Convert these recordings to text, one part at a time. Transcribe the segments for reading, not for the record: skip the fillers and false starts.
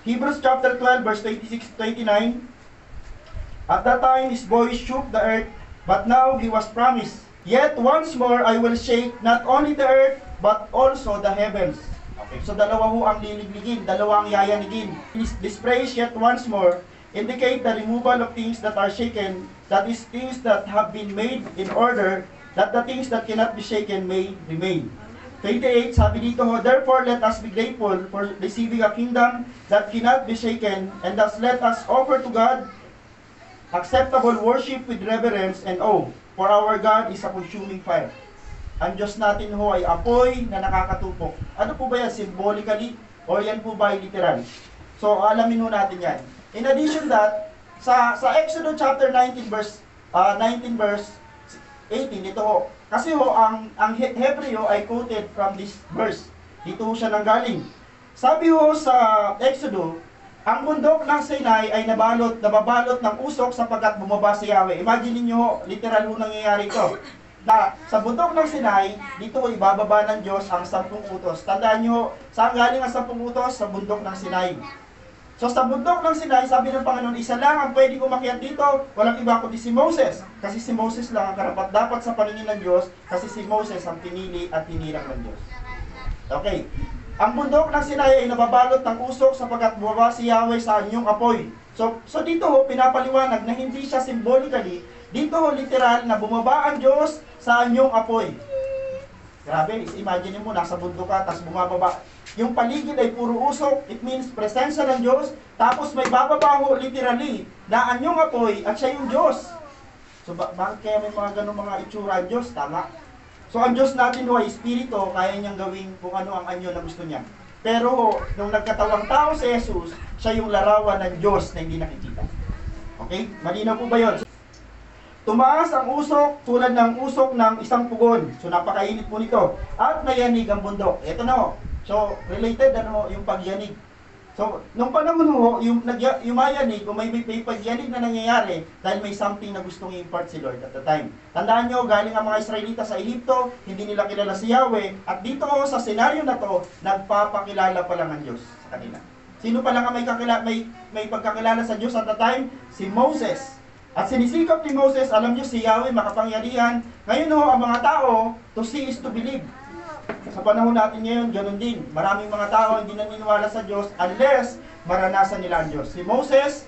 Hebrews chapter 12, verse 26-29. At that time his voice shook the earth, but now he was promised, yet once more I will shake not only the earth, but also the heavens. Okay, so dalawa ho ang liligligin, dalawa ang yayanigin. This phrase, yet once more, indicate the removal of things that are shaken, that is, things that have been made in order, that the things that cannot be shaken may remain. 28, sabi dito ho, therefore let us be grateful for receiving a kingdom that cannot be shaken, and thus let us offer to God acceptable worship with reverence and awe, for our God is a consuming fire. Ang Diyos natin ho ay apoy na nakakatupok. Ano po ba yan? Symbolically? O yan po ba ay literal? So, alamin ho natin yan. In addition that, sa Exodus chapter 19 verse 18, dito ho. Kasi ho, ang Hebreo ay quoted from this verse. Dito ho siya nanggaling. Sabi ho sa Exodus, ang bundok ng Sinai ay nababalot ng usok sapagkat bumaba si Yahweh. Imagine niyo, literal ho nangyayari ito. Na sa bundok ng Sinai, dito ibababa ng Diyos ang 10 utos. Tandaan niyo, saan galing ang 10 utos? Sa bundok ng Sinai. So sa bundok ng Sinai, sabi ng Panginoon, isa lang ang pwede umakyat dito, walang iba kundi si Moses. Kasi si Moses lang ang karapat-dapat sa paningin ng Diyos, kasi si Moses ang pinili at tinirang ng Diyos. Okay. Ang bundok ng Sinai ay nababalot ng usok sapagkat bumaba si Yahweh sa anyong apoy. So dito ho, pinapaliwanag na hindi siya symbolically, dito ho literal na bumaba ang Diyos sa anyong apoy. Grabe, imagine mo, nasa bundok ka, tapos bumababa. Yung paligid ay puro usok, it means presensya ng Diyos, tapos may bababa ho literally na anyong apoy at siya yung Diyos. So bakit kaya may mga ganun mga itsura ang Diyos? Tama. So ang Diyos natin ho ay Espiritu, kaya niyang gawin kung ano ang anyo na gusto niya. Pero nung nagkatawang tao si Jesus, siya yung larawan ng Diyos na hindi nakikita. Okay? Malinaw po ba yun? Tumaas ang usok tulad ng usok ng isang pugon. So napakainit po nito. At nayanig ang bundok. Ito na ho. So related yung pagyanig. So nung panahon ho, yung mayanig, kung may pagyanig na nangyayari, dahil may something na gustong i-impart si Lord at the time. Tandaan nyo, galing ang mga Israelita sa Ehipto, hindi nila kilala si Yahweh, at dito sa senaryo na to, nagpapakilala pa lang ang Diyos sa kanila. Sino pa lang ang may pagkakilala sa Diyos at the time? Si Moses. At sinisikap ni Moses, alam nyo, si Yahweh makapangyarihan. Ngayon ho, ang mga tao, to see is to believe. Sa panahon natin ngayon, ganun din. Maraming mga tao hindi naniniwala sa Diyos unless maranasan nila ang Diyos. Si Moses,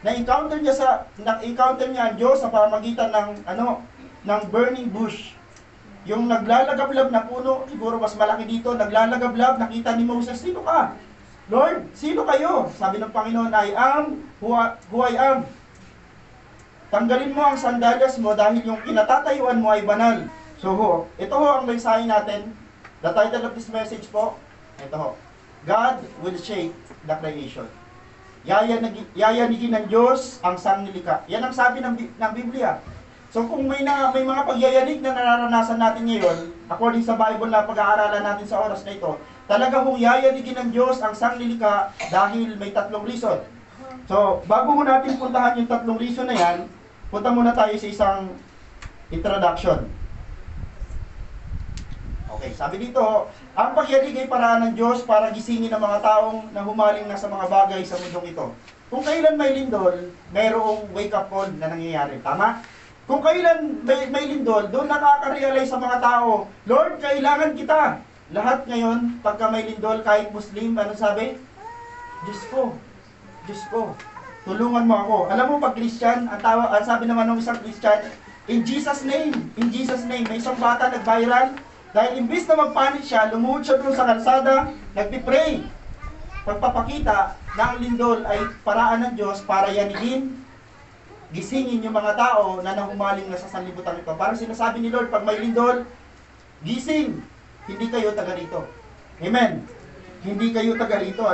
na-encounter niya ang Diyos sa pamamagitan ng burning bush. Yung naglalagablab na puno, siguro mas malaki dito, naglalagablab, nakita ni Moses, sino ka? Lord, sino kayo? Sabi ng Panginoon, I am who I am. Tanggalin mo ang sandalyas mo dahil yung kinatatayuan mo ay banal. So ito ho ang mensahe natin. The title of this message po, ito ho. God will shake the creation. Yayanigin ng Diyos ang sanglilikha. Yan ang sabi ng Biblia. So kung may mga pagyayanig na nararanasan natin ngayon, according sa Bible na pag-aaralan natin sa oras na ito, talaga hong yayanigin ng Diyos ang sanglilikha dahil may 3 reason. So bago mo natin puntahan yung 3 reason na yan, punta muna tayo sa isang introduction. Okay, sabi dito, ang pagyanig ay paraan ng Diyos para gisingin ang mga taong na humaling na sa mga bagay sa mundong ito. Kung kailan may lindol, mayroong wake-up call na nangyayari. Tama? Kung kailan may lindol, doon nakaka-realize sa mga tao, Lord, kailangan kita. Lahat ngayon, pagka may lindol, kahit Muslim, ano sabi? Diyos ko, tulungan mo ako. Alam mo, pag Christian, ang sabi naman ng isang Christian, in Jesus' name, may isang bata nag-viral, dahil imbis na magpanik siya, lumuhod siya doon sa kalsada, nagpipray. Pagpapakita na ang lindol ay paraan ng Diyos para yanigin, gisingin yung mga tao na nahumaling na sa sanlibutan ito. Parang sinasabi ni Lord, pag may lindol, gising, hindi kayo taga rito. Amen. Hindi kayo taga rito.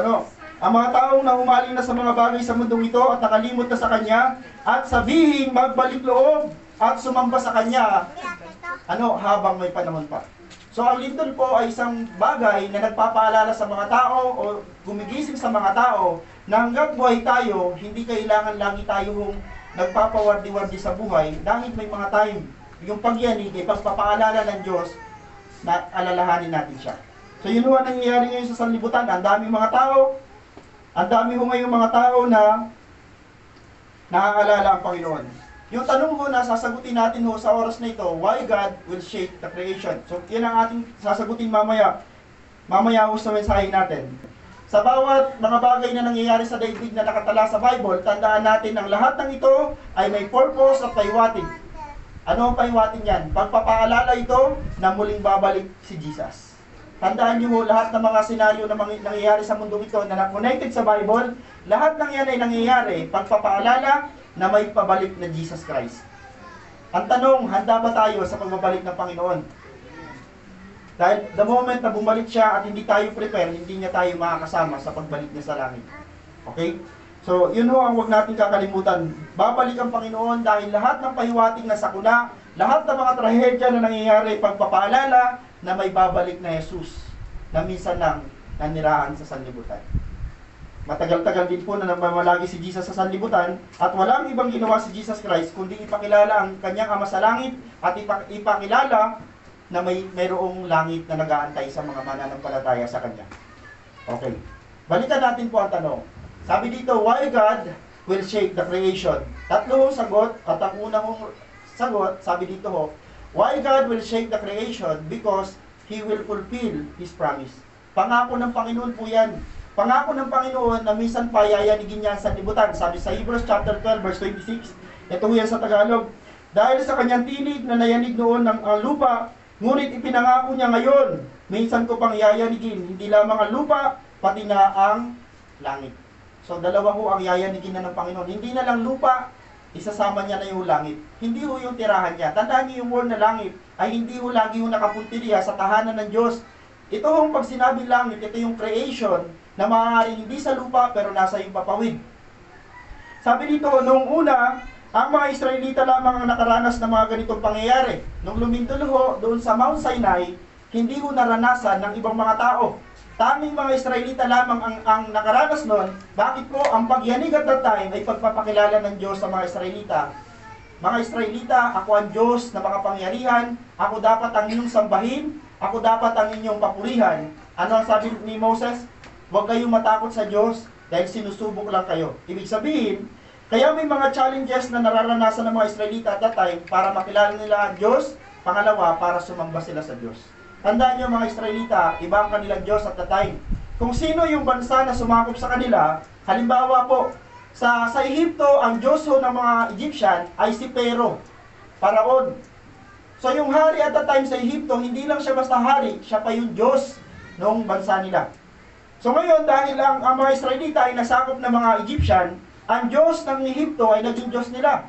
Ang mga taong nahumaling na sa mga bagay sa mundong ito at nakalimot na sa Kanya, at sabihin magbalik loob at sumamba sa Kanya, habang may panahon pa. So ang lindol po ay isang bagay na nagpapaalala sa mga tao o gumigising sa mga tao na hanggat buhay tayo, hindi kailangan lagi tayong nagpapawardi-wardi sa buhay dahil may mga time. Yung pagyanig ay pagpapaalala ng Diyos na alalahanin natin siya. So yun ang nangyayari ngayon sa sanlibutan. Ang daming mga tao, Ang dami ho ngayong mga tao na nakakaalala ang Panginoon. Yung tanong ho na sasagutin natin ho sa oras na ito, why God will shake the creation? So, yan ang ating sasagutin mamaya. Mamaya ho sa mensahe natin. Sa bawat mga bagay na nangyayari sa daigdig na nakatala sa Bible, tandaan natin ang lahat ng ito ay may purpose at pahiwatig. Ano ang pahiwatig yan? Pagpapaalala ito na muling babalik si Jesus. Tandaan niyo ho, lahat ng mga senaryo na nangyayari sa mundong ito na connected sa Bible, lahat ng yan ay nangyayari pagpapaalala na may pabalik na Jesus Christ. Ang tanong, handa ba tayo sa pagbabalik ng Panginoon? Dahil the moment na bumalik siya at hindi tayo prepare, hindi niya tayo makakasama sa pagbalik niya sa langit. Okay? So, yun ho ang huwag natin kakalimutan. Babalik ang Panginoon dahil lahat ng pahiwatig na sakuna, lahat ng mga trahedya na nangyayari, pagpapaalala na may babalik na Jesus na minsan lang nanirahan sa sanlibutan. Matagal-tagal din po na namamalagi si Jesus sa sanlibutan at walang ibang ginawa si Jesus Christ kundi ipakilala ang kanyang Ama sa langit at ipakilala na mayroong langit na nag-aantay sa mga mananampalataya sa kanya. Okay. Balikan natin po ang tanong. Sabi dito, why God will shake the creation? Tatlo hong sagot at ang unang sagot, sabi dito ho, why God will shake the creation? Because He will fulfill His promise. Pangako ng Panginoon po yan. Pangako ng Panginoon na minsan pa yayanigin niya sa libutan. Sabi sa Hebrews chapter 12 verse 26, ito yan sa Tagalog, dahil sa kanyang tinig na nayanig noon ng lupa, ngunit ipinangako niya ngayon, minsan ko pang yayanigin, hindi lamang ang lupa, pati na ang langit. So dalawa ho ang yayanigin na ng Panginoon. Hindi na lang lupa, isasama niya na yung langit. Hindi ho yung tirahan niya. Tandaan niyo yung word na langit ay hindi ho lagi ho nakapuntiliya sa tahanan ng Diyos. Ito hong pag sinabing langit, ito yung creation na maaaring hindi sa lupa pero nasa yung papawid. Sabi dito, noong una, ang mga Israelita lamang ang nakaranas ng mga ganitong pangyayari. Nung lumindol ho doon sa Mount Sinai, hindi ho naranasan ng ibang mga tao. Tanging mga Israelita lamang ang nakaranas noon. Bakit po? Ang pagyanig at that time ay pagpapakilala ng Diyos sa mga Israelita. Mga Israelita, ako ang Diyos na makapangyarihan, ako dapat ang inyong sambahin, ako dapat ang inyong papurihan. Ano ang sabi ni Moses? Huwag kayong matakot sa Diyos dahil sinusubok lang kayo. Ibig sabihin, kaya may mga challenges na nararanasan ng mga Israelita at that time para makilala nila ang Diyos. Pangalawa, para sumamba sila sa Diyos. Tandaan nyo mga Israelita, iba ang kanilang Diyos at that time. Kung sino yung bansa na sumakop sa kanila, halimbawa po, sa Ehipto, ang Diyos ho ng mga Egyptian ay si Pero, Paraon. So yung hari at that time sa Ehipto, hindi lang siya basta hari, siya pa yung Diyos noong bansa nila. So ngayon, dahil ang mga Israelita ay nasakop ng mga Egyptian, ang Diyos ng Ehipto ay naging Diyos nila.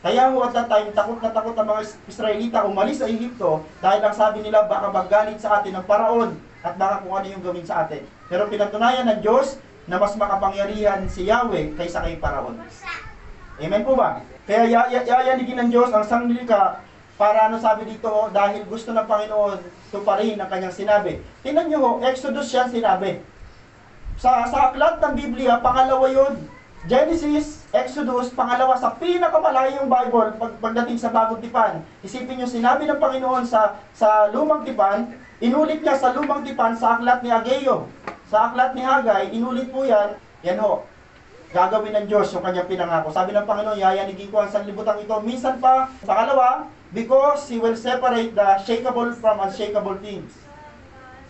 Kaya ho at that time, takot na takot ang mga Israelita umalis sa Ehipto dahil ang sabi nila, baka magalit sa atin ng Paraon at baka kung ano yung gawin sa atin. Pero pinatunayan ng Diyos na mas makapangyarihan si Yahweh kaysa kay Paraon. Amen po ba? Kaya yayanigin ng Diyos ang sanglika para ano sabi dito, dahil gusto ng Panginoon tuparin ang kanyang sinabi. Tingnan nyo ho, Exodus yan sinabi. Sa aklat ng Biblia, pangalawa yun. Genesis, Exodus, pangalawa sa pinakamalayong Bible pagdating sa Bagong Tipan. Isipin nyo, sinabi ng Panginoon sa Lumang Tipan, inulit niya sa Lumang Tipan sa aklat ni Ageo. Sa aklat ni Hagay, inulit po yan, yan ho, gagawin ng Diyos yung kanyang pinangako. Sabi ng Panginoon, yayanigin ko ang sanlibutan ito. Minsan pa, pangalawa, because He will separate the shakeable from unshakable things.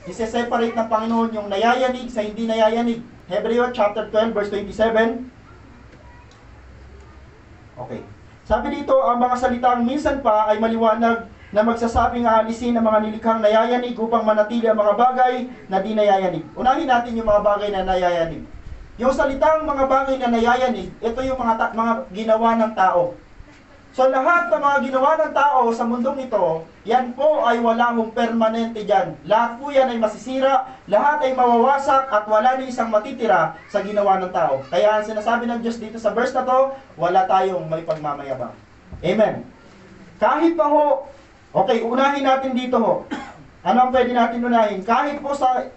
Ise-separate ng Panginoon yung nayayanig sa hindi nayayanig. Hebreo chapter 12 verse 27. Okay. Sabi dito, ang mga salitang minsan pa ay maliwanag na magsasabing aalisin ang mga nilikhang nayayanig upang manatili ang mga bagay na di nayayanig. Unahin natin yung mga bagay na nayayanig. Yung salitang mga bagay na nayayanig, ito yung mga ginawa ng tao. So lahat ng mga ginawa ng tao sa mundong ito, yan po ay wala mong permanente dyan. Lahat po yan ay masisira, lahat ay mawawasak at wala ni isang matitira sa ginawa ng tao. Kaya ang sinasabi ng Diyos dito sa verse na to, wala tayong may pagmamayabang. Amen. Kahit pa ho, okay, unahin natin dito ho. Ano ang pwede natin unahin? Kahit po sa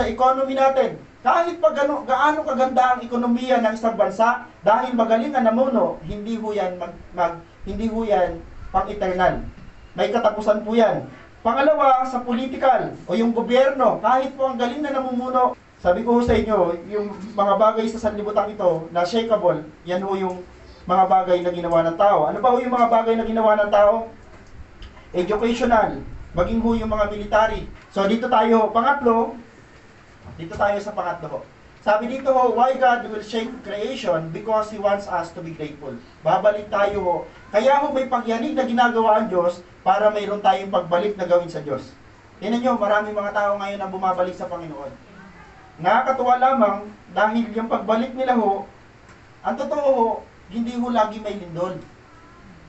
economy natin, kahit pa gaano kaganda ang ekonomiya ng isang bansa, dahil magaling ang namuno, hindi ho yan pang-eternal. May katapusan po yan. Pangalawa, sa political o yung gobyerno, kahit po ang galing na namumuno Sabi ko sa inyo, yung mga bagay sa sanlibutan ito na shakeable, yan ho yung mga bagay na ginawa ng tao. Ano ba ho yung mga bagay na ginawa ng tao? Educational, maging ho yung mga military. So dito tayo, pangatlo, dito tayo sa pangatlo ho. Sabi dito ho, why God will shake creation? Because He wants us to be grateful. Babalik tayo ho. Kaya ho may pagyanig na ginagawa ang Diyos para mayroon tayong pagbalik na gawin sa Diyos. Tingnan nyo, maraming mga tao ngayon na bumabalik sa Panginoon. Nakakatuwa lamang dahil yung pagbalik nila ho, ang totoo ho, hindi ho lagi may lindol.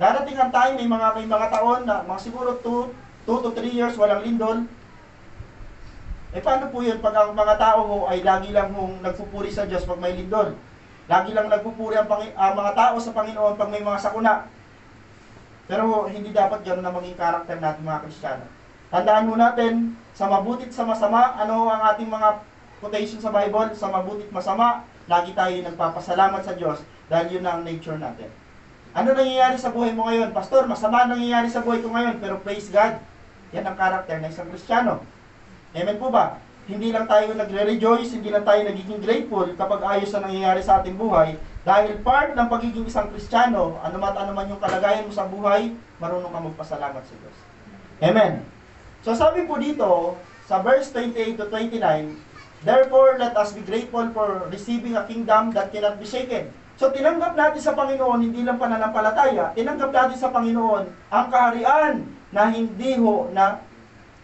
Darating ang time, may mga taon na mga siguro 2 to 3 years walang lindol. Eh paano po yun pag ang mga tao ho ay lagi lang hong nagpupuri sa Diyos pag may lindol? Lagi lang nagpupuri ang mga tao sa Panginoon pag may mga sakuna. Pero ho, hindi dapat gano'n na maging karakter natin mga Kristiyano. Tandaan mo natin, sa mabutit sa masama, ano ang ating mga quotation sa Bible? Sa mabutit masama, lagi tayo nagpapasalamat sa Diyos dahil yun ang nature natin. Ano nangyayari sa buhay mo ngayon? Pastor, masama nangyayari sa buhay ko ngayon, pero praise God. Yan ang karakter ng isang Kristiyano. Amen po ba? Hindi lang tayo nagre-rejoice, hindi lang tayo nagiging grateful kapag ayos na nangyayari sa ating buhay. Dahil part ng pagiging isang Kristiyano, ano man yung kalagayan mo sa buhay, marunong ka magpasalamat sa Diyos. Amen. So sabi po dito, sa verse 28 to 29, therefore let us be grateful for receiving a kingdom that cannot be shaken. So tinanggap natin sa Panginoon, hindi lang pananampalataya, tinanggap natin sa Panginoon ang kaharian na hindi ho na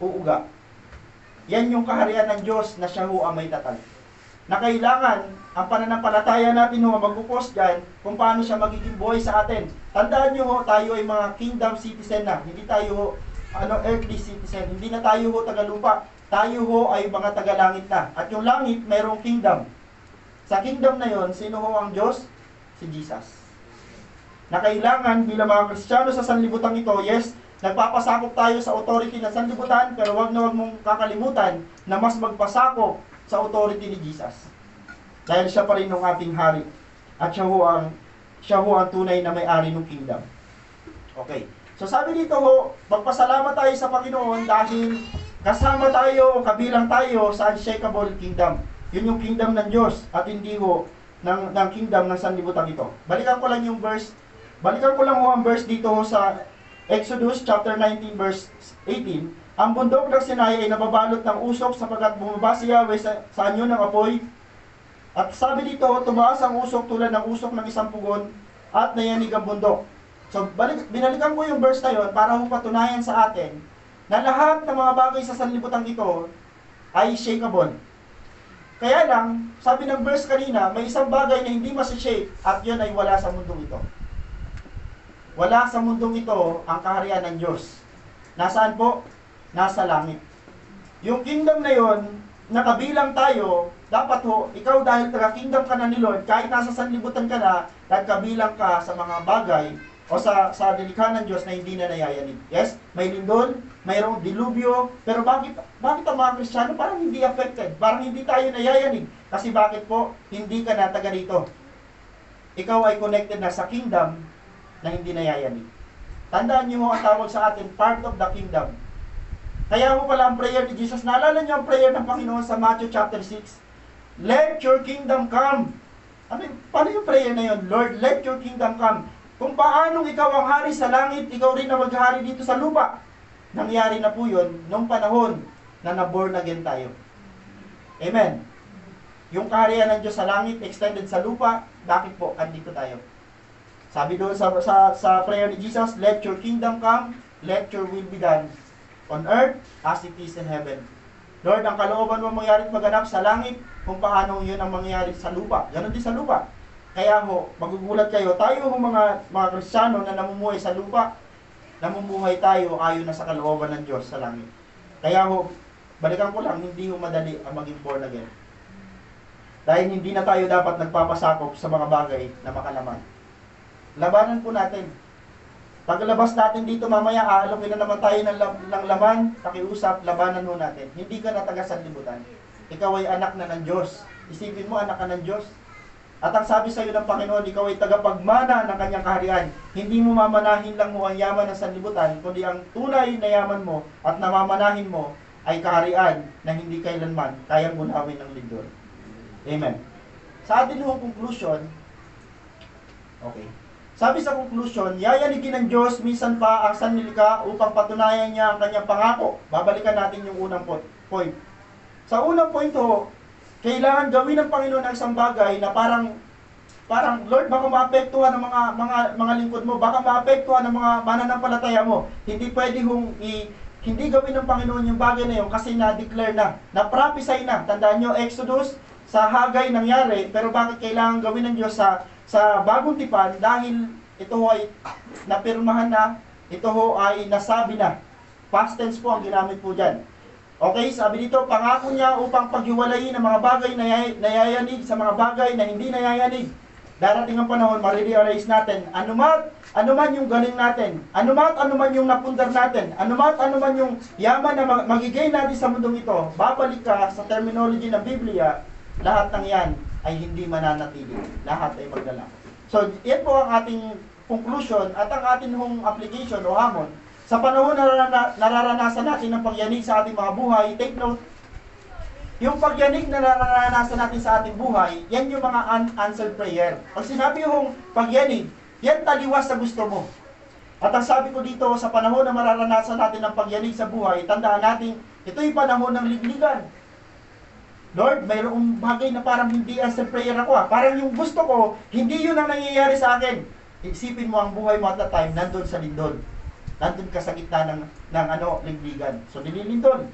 uuga. Yan yung kaharian ng Diyos na siya ho ang may tatag. Na kailangan, ang pananampalataya natin ho, magpupos dyan kung paano siya magiging buhay sa atin. Tandaan nyo ho, tayo ay mga kingdom citizen na. Hindi tayo ho, earthly citizen. Hindi na tayo ho tagalupa. Tayo ho ay mga tagalangit na. At yung langit, mayroong kingdom. Sa kingdom na yon, sino ho ang Diyos? Si Jesus. Na kailangan bilang mga Kristiyano sa sanlibutan ito, yes, nagpapasakop tayo sa authority ng sanlibutan, pero wag mong kakalimutan na mas magpasakop sa authority ni Jesus. Dahil siya pa rin ng ating hari. At siya ho ang tunay na may-ari ng kingdom. Okay. So sabi dito ho, magpasalamat tayo sa Panginoon dahil kasama tayo, kabilang tayo sa unshakable kingdom. Yun yung kingdom ng Diyos at hindi ho ng kingdom ng sanlibutan ito. Balikan ko lang ho ang verse dito ho sa Exodus chapter 19 verse 18, ang bundok ng Sinai ay nababalot ng usok sapagkat bumaba si Yahweh sa anyo ng apoy. At sabi dito, tumaas ang usok tulad ng usok ng isang pugon at nayanig ang bundok. So binalikan ko yung verse na yun para patunayan sa atin na lahat ng mga bagay sa sanlibutan ito ay shakeable. Kaya lang, sabi ng verse kanina, may isang bagay na hindi masashake at yun ay wala sa mundong ito. Wala sa mundong ito ang kaharian ng Diyos. Nasaan po? Nasa langit. Yung kingdom na yon, nakabilang tayo, dapat ho, ikaw dahil taga-kingdom ka na ni Lord, kahit nasa sanlibutan ka na, nagkabilang ka sa mga bagay o sa delikha ng Diyos na hindi na nayayanig. Yes, may lindol, mayroong dilubyo, pero bakit ang mga Kristiyano parang hindi affected? Parang hindi tayo nayayanig. Kasi bakit po? Hindi ka na taga rito. Ikaw ay connected na sa kingdom na hindi nayayanig. Tandaan niyo ho ang tawag sa atin, part of the kingdom. Kaya ho pala ang prayer ni Jesus, naalala niyo ang prayer ng Panginoon sa Matthew chapter 6? Let your kingdom come. Paano yung prayer na yun? Lord, let your kingdom come. Kung paanong ikaw ang hari sa langit, ikaw rin ang maghari dito sa lupa. Nangyari na po yun nung panahon na na-born again tayo. Amen. Yung kaharian ng Diyos sa langit, extended sa lupa, bakit po? Andito tayo. Sabi doon sa prayer ni Jesus, let your kingdom come, let your will be done on earth as it is in heaven. Lord, ang kalooban mo mangyari at maganap sa langit, kung paano yun ang mangyari sa lupa. Ganon din sa lupa. Kaya ho, magugulat kayo, tayo ho mga Kristiyano na namumuhay sa lupa, namumuhay tayo ayon na sa kalooban ng Diyos sa langit. Kaya ho, balikan ko lang, hindi ho madali ang maging born again. Dahil hindi na tayo dapat nagpapasakop sa mga bagay na makalaman. Labanan po natin. Paglabas natin dito mamaya, aalokin na naman tayo ng laman, pakiusap, labanan mo natin. Hindi ka na taga-sanlibutan. Ikaw ay anak na ng Diyos. Isipin mo, anak ka ng Diyos. At ang sabi sa iyo ng Panginoon, ikaw ay tagapagmana ng kanyang kaharian. Hindi mo mamanahin lang mo ang yaman ng sanlibutan, kundi ang tunay na yaman mo at namamanahin mo ay kaharian na hindi kailanman kayang bunawin ng lindol. Amen. Sa atin hong conclusion, okay. Sabi sa conclusion, yayanigin ng Diyos minsan pa ang sanlilikha upang patunayan niya ang kanyang pangako. Babalikan natin yung unang point. Sa unang point ho, kailangan gawin ng Panginoon ang isang bagay na parang Lord, baka maapektuhan ng mga lingkod mo, baka maapektuhan ng mga mananampalataya mo. Hindi pwede hindi gawin ng Panginoon yung bagay na yun kasi na-declare na-prophesy na. Tandaan nyo, Exodus, sa Hagay nangyari, pero bakit kailangan gawin ng Diyos sa bagong tipan? Dahil ito ho ay napirmahan na, ito ho ay nasabi na. Past tense po ang ginamit po dyan. Okay, sabi dito, pangako niya upang paghiwalayin ang mga bagay na nayayanig sa mga bagay na hindi nayayanig. Darating ang panahon, marirealize natin, anuman yung galing natin, anuman yung napundar natin, anuman yung yaman na magigain natin sa mundong ito, babalik ka sa terminology ng Biblia, lahat ng yan ay hindi mananatili. Lahat ay magdala. So, yan po ang ating conclusion at ang ating hong application o hamon. Sa panahon na nararanasan natin ng pagyanig sa ating mga buhay, take note, yung pagyanig na nararanasan natin sa ating buhay, yan yung mga unanswered prayer. Pag sinabi yung pagyanig, yan taliwas sa gusto mo. At ang sabi ko dito, sa panahon na mararanasan natin ng pagyanig sa buhay, tandaan natin, ito yung panahon ng ligligan. Lord, mayroong bagay na parang hindi answered prayer ako. Parang yung gusto ko, hindi yun ang nangyayari sa akin. Isipin mo ang buhay mo at that time, nandun sa lindol. Nandun ka sa gitna ng ligligan. So, nililindol.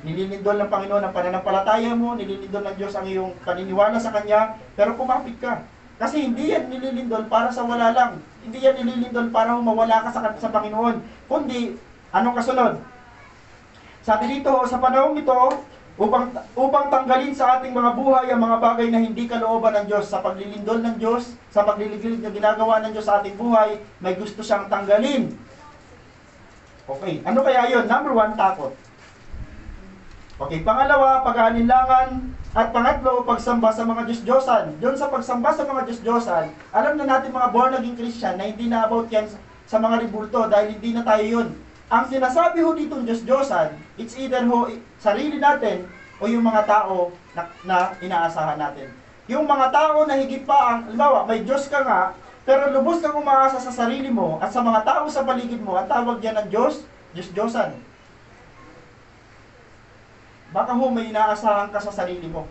Nililindol ng Panginoon ang pananampalataya mo, nililindol ng Diyos ang iyong paniniwala sa Kanya, pero kumapit ka. Kasi hindi yan nililindol para sa wala lang. Hindi yan nililindol para mawala ka sa Panginoon. Kundi, anong kasunod? Sabi dito, sa panahon ito, upang tanggalin sa ating mga buhay ang mga bagay na hindi kalooban ng Diyos, sa paglilindol ng Diyos, sa pagliliglig na ginagawa ng Diyos sa ating buhay, may gusto siyang tanggalin. Okay, ano kaya yun? Number 1, takot. Okay, pangalawa, pag-aalinlangan. At pangatlo, pagsamba sa mga Diyos-Diyosan. Doon sa pagsamba sa mga Diyos-Diyosan, alam na natin mga born-again Christian na hindi na about yan sa mga ribulto dahil hindi na tayo yun. Ang sinasabi ho dito ng Diyos-Diyosan, it's either ho sarili natin o yung mga tao na inaasahan natin. Yung mga tao na higit pa ang, halimbawa, may Diyos ka nga, pero lubos kang umaasa sa sarili mo at sa mga tao sa paligid mo, ang tawag yan ng Diyos, Diyos-Diyosan. Baka ho may inaasahan ka sa sarili mo.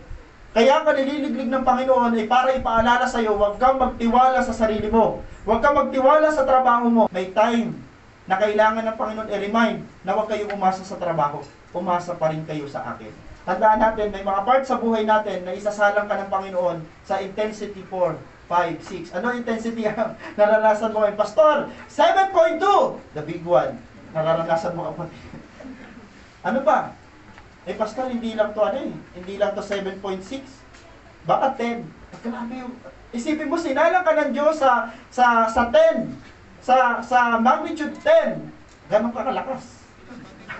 Kaya ka nililiglig ng Panginoon ay para ipaalala sa iyo, huwag kang magtiwala sa sarili mo. Huwag kang magtiwala sa trabaho mo. May time na kailangan ng Panginoon i-remind na huwag kayong umasa sa trabaho. Umasa pa rin kayo sa akin. Tandaan natin, may mga part sa buhay natin na isasalang ka ng Panginoon sa intensity 4, 5, 6. Ano intensity ang naranasan mo? Pastor, 7.2! The big one. Naranasan mo kapag. Ano ba? Pastor, hindi lang to hindi lang to 7.6. Baka 10. Grabe yung, isipin mo, sinalang ka ng Diyos sa 10. Sa magnitude 10. Ganon ka kalakas.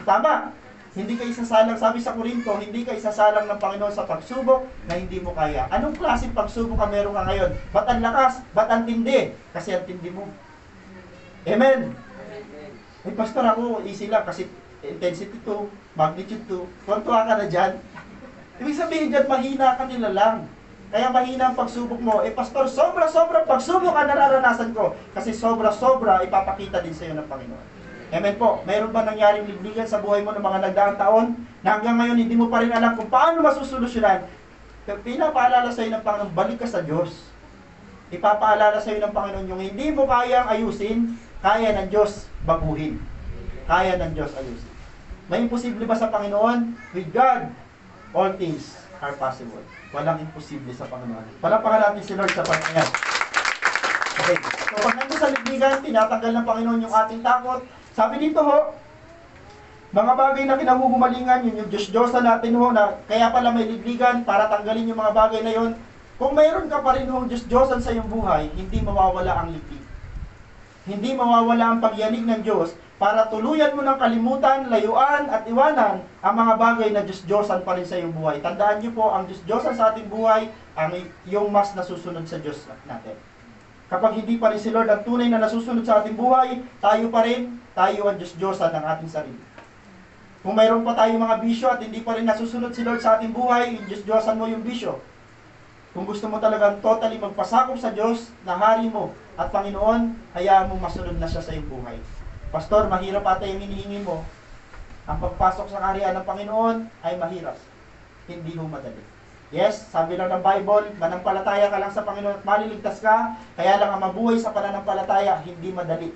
Tama. Hindi ka isasalang, sabi sa Korinto, hindi ka isasalang ng Panginoon sa pagsubok na hindi mo kaya. Anong klaseng pagsubok ka meron ka ngayon? Ba't ang lakas? Ba't ang tindi? Kasi ang tindi mo. Amen. Pastor, ako easy lang kasi intensity 2, magnitude 2, tuwa ka na dyan. Ibig sabihin dyan, mahina ka nila lang. Kaya mahina ang pagsubok mo. Pastor, sobra-sobra pagsubok ang nararanasan ko. Kasi sobra-sobra ipapakita din sa iyo ng Panginoon. Amen po. Mayroon ba nangyaring ligligan sa buhay mo ng mga nagdaang taon na hanggang ngayon hindi mo pa rin alam kung paano masusolusyonan? Pinapaalala sa iyo ng Panginoon, balik ka sa Diyos. Ipapaalala sa iyo ng Panginoon yung hindi mo kayang ayusin, kaya ng Diyos baguhin. Kaya ng Diyos ayusin. May imposible ba sa Panginoon? With God, all things are possible. Walang imposible sa Panginoon. Palapakan natin si Lord sa pagkanyan. Okay. So, pag nandun sa ligligan, tinatanggal ng Panginoon yung ating takot. Sabi dito ho, mga bagay na kinahuhumalingan, yun yung Diyos-Diyosan natin ho, na kaya pala may ligligan para tanggalin yung mga bagay na yun. Kung mayroon ka pa rin ho Diyos-Diyosan sa iyong buhay, hindi mawawala ang liglig. Hindi mawawala ang pagyanig ng Diyos para tuluyan mo ng kalimutan, layuan at iwanan ang mga bagay na Diyos-Diyosan pa rin sa iyong buhay. Tandaan niyo po, ang Diyos-Diyosan sa ating buhay ang yung mas nasusunod sa Diyos natin. Kapag hindi pa rin si Lord ang tunay na nasusunod sa ating buhay, tayo pa rin, tayo ang Diyos-Diyosan ng ating sarili. Kung mayroon pa tayong mga bisyo at hindi pa rin nasusunod si Lord sa ating buhay, yung Diyos-Diyosan mo yung bisyo. Kung gusto mo talagang totally magpasakop sa Diyos na hari mo at Panginoon, hayaan mo masunod na siya sa iyong buhay. Pastor, mahirap ata yung hinihingi mo. Ang pagpasok sa kaharian ng Panginoon ay mahirap. Hindi mo madali. Yes, sabi lang ng Bible, manampalataya ka lang sa Panginoon at maliligtas ka, kaya lang ang mabuhay sa pananampalataya, hindi madali.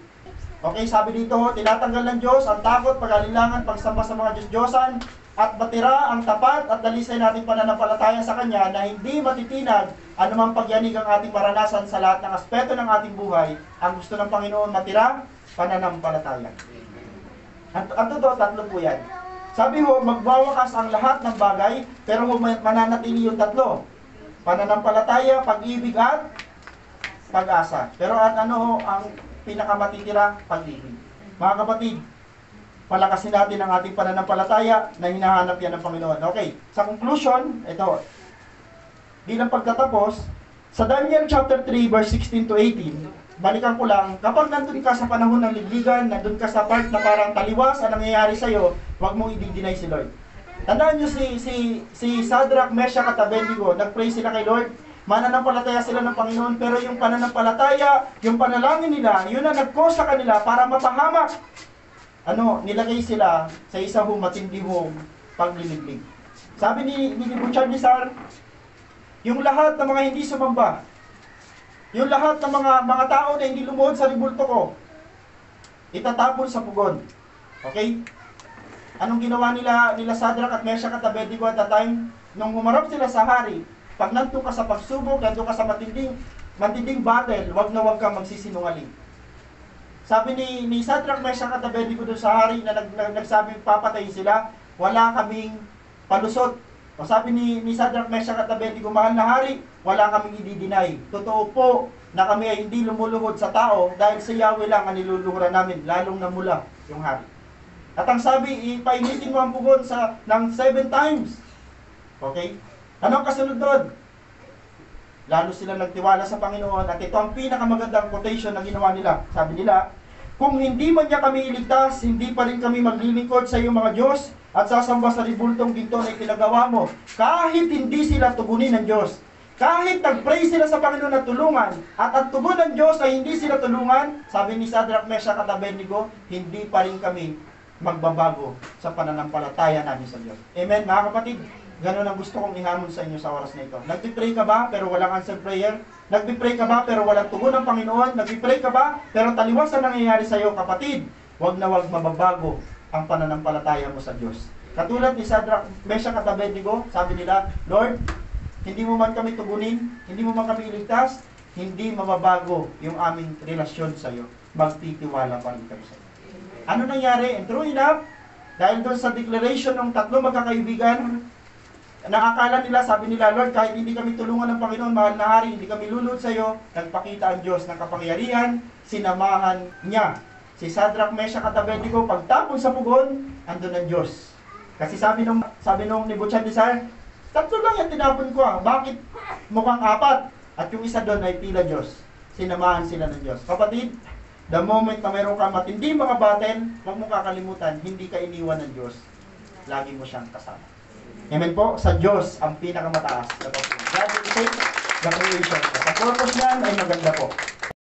Okay, sabi dito, tinatanggal ng Diyos ang takot, pag-alilangan, pagsamba sa mga Diyos-Diyosan, at batira ang tapat at dalisay nating pananampalataya sa Kanya na hindi matitinag anumang pagyanig ang ating maranasan sa lahat ng aspeto ng ating buhay. Ang gusto ng Panginoon matira, pananampalataya. Ang totoo, tatlo po yan. Sabi ho, magwawakas ang lahat ng bagay, pero mananatili yung tatlo. Pananampalataya, pag-ibig at pag-asa. Pero at ano ho, ang pinakamatitira, pag-ibig. Mga kapatid, palakasin natin ang ating pananampalataya na hinahanap yan ng Panginoon. Okay, sa conclusion, ito, bilang pagtatapos, sa Daniel chapter 3, verse 16 to 18, balikan ko lang, kapag nandun ka sa panahon ng ligligan, nandun ka sa part na parang taliwas ang nangyayari sa'yo, huwag mong i-deny si Lord. Tandaan nyo si Shadrach, Meshach at Abednego, nag-pray sila kay Lord, mananampalataya sila ng Panginoon, pero yung pananampalataya, yung panalangin nila, yun ang nag-cause sa kanila para mapahamak. Nilagay sila sa isang matinding pagliliglig. Sabi ni Nebuchadnezzar, yung lahat ng mga hindi sumamba, yung lahat ng mga tao na hindi lumuhod sa ribulto ko, itatapon sa pugon. Okay? Anong ginawa nila Shadrach at Meshach at Abednego at the time? Nung humarap sila sa hari, pag nandun ka sa pagsubok, nandun ka sa matinding battle, wag na wag kang magsisinungaling. Sabi ni Shadrach, Meshach at Abednego doon sa hari na nagsabing papatayin sila, wala kaming palusot. O sabi ni Shadrach, Meshach at Abednego, mahal na hari, wala kaming i-deny. Totoo po na kami ay hindi lumuluhod sa tao dahil sa Yahweh lang ang niluluhuran namin, lalong namula yung hari. At ang sabi, ipainitin mo ang pugon ng 7 times. Okay? Anong kasunod doon? Lalo sila nagtiwala sa Panginoon at ito ang pinakamagandang quotation na ginawa nila. Sabi nila, kung hindi man niya kami iligtas, hindi pa rin kami maglilingkod sa iyong mga Diyos at sasamba sa ribultong ginto na itinagawa mo. Kahit hindi sila tugunin ng Diyos, kahit nag-pray sila sa Panginoon at tulungan, at ang tugon ng Diyos ay hindi sila tulungan, sabi ni Shadrach, Meshach at Abednego, hindi pa rin kami magbabago sa pananampalataya namin sa Diyos. Amen, mga kapatid? Ganun ang gusto kong ihamon sa inyo sa oras na ito. Nagpipray ka ba pero walang answer prayer? Nagpipray ka ba pero walang tugon ng Panginoon? Nagpipray ka ba pero taliwas ang nangyayari sa iyo, kapatid? Huwag na huwag mababago ang pananampalataya mo sa Diyos. Katulad ni Shadrach, Meshach at Abednego, sabi nila, Lord, hindi mo man kami tugunin, hindi mo man kami iligtas, hindi mababago yung aming relasyon sa iyo. Magtitiwala pa rin kami sa iyo. Ano nangyari? And true enough, dahil doon sa declaration ng tatlo magkakaibigan, nakakala nila, sabi nila, Lord, kahit hindi kami tulungan ng Panginoon, mahal na hari, hindi kami lulod sa iyo, nagpakita ang Diyos ng kapangyarihan, sinamahan niya. Si Shadrach, Meshach at Abednego, pagtapon sa pugon, andun ang Diyos. Kasi sabi nung Nebuchadnezzar, tatlo lang yung tinapon ko, bakit mukhang 4? At yung isa doon ay tila Diyos. Sinamahan sila ng Diyos. Kapatid, the moment na mayroon kang matindi mga battle, huwag mo kakalimutan, hindi ka iniwan ng Diyos. Lagi mo siyang kasama. Amen po, sa Diyos ang pinakamataas. God will take the creation. Sa purpose niyan ay maganda po.